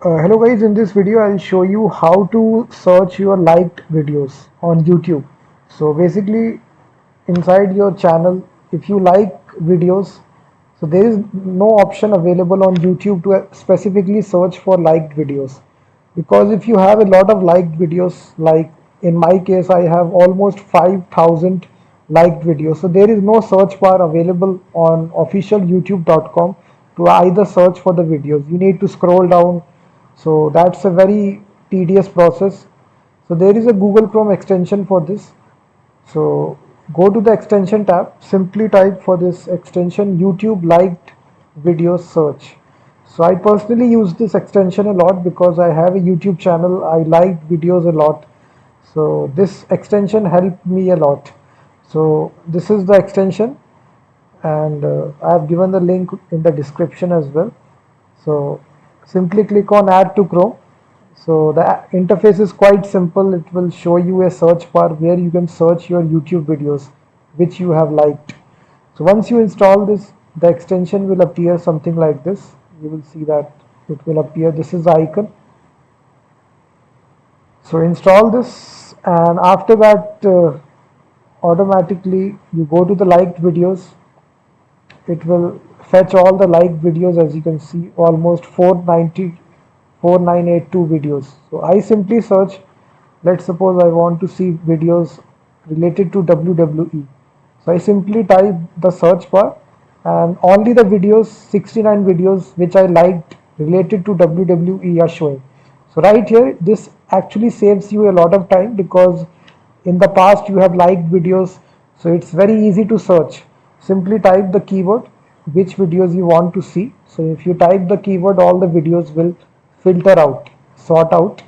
Hello guys, in this video I'll show you how to search your liked videos on YouTube. So basically inside your channel, if you like videos, so there is no option available on YouTube to specifically search for liked videos. Because if you have a lot of liked videos, like in my case I have almost 5,000 liked videos, so there is no search bar available on officialyoutube.com to either search for the videos. You need to scroll down, so that's a very tedious process. So there is a Google Chrome extension for this. So go to the extension tab, simply type for this extension YouTube liked videos search. So I personally use this extension a lot because I have a YouTube channel. I like videos a lot. So this extension helped me a lot. So this is the extension, and I have given the link in the description as well. So simply click on add to Chrome. So the interface is quite simple. It will show you a search bar where you can search your YouTube videos which you have liked. So once you install this, the extension will appear something like this. You will see that it will appear. This is the icon. So install this, and after that automatically you go to the liked videos. It will fetch all the liked videos. As you can see, almost 4982 videos. So I simply search, let's suppose I want to see videos related to WWE. So I simply type the search bar, and only the videos, 69 videos which I liked related to WWE are showing. So right here, this actually saves you a lot of time because in the past you have liked videos, so it's very easy to search. Simply type the keyword which videos you want to see. So if you type the keyword, all the videos will filter out, sort out.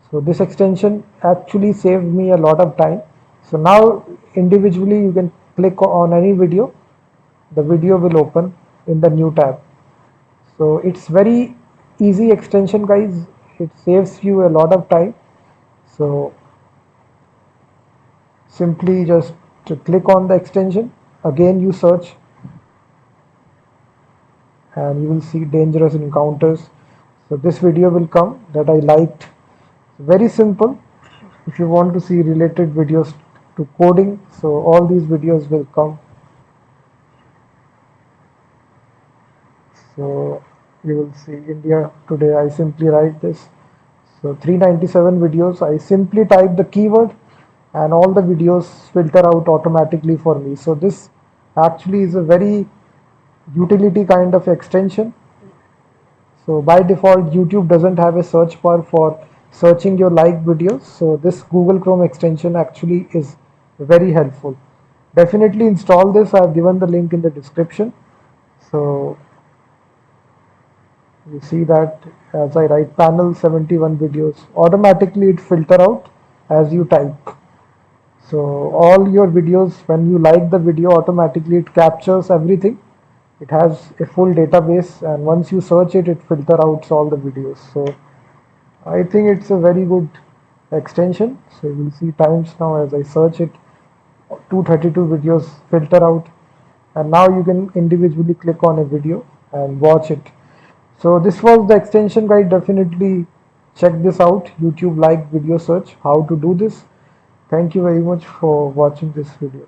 So this extension actually saved me a lot of time. So now individually you can click on any video, the video will open in the new tab. So it's very easy extension guys, it saves you a lot of time. So simply just to click on the extension, again you search, and you will see dangerous encounters. So this video will come that I liked. Very simple. If you want to see related videos to coding, so all these videos will come. So you will see India today. I simply write this. So 397 videos. I simply type the keyword, and all the videos filter out automatically for me. So this actually is a very utility kind of extension. So by default, YouTube doesn't have a search bar for searching your like videos. So this Google Chrome extension actually is very helpful. Definitely install this. I've given the link in the description. So you see that as I write panel 71 videos, automatically it filter out as you type. So all your videos, when you like the video, automatically it captures everything. It has a full database, and once you search it, it filter out all the videos. So I think it's a very good extension. So you will see times now as I search it, 232 videos filter out, and now you can individually click on a video and watch it. So this was the extension guide. Definitely check this out. YouTube like video search, how to do this. Thank you very much for watching this video.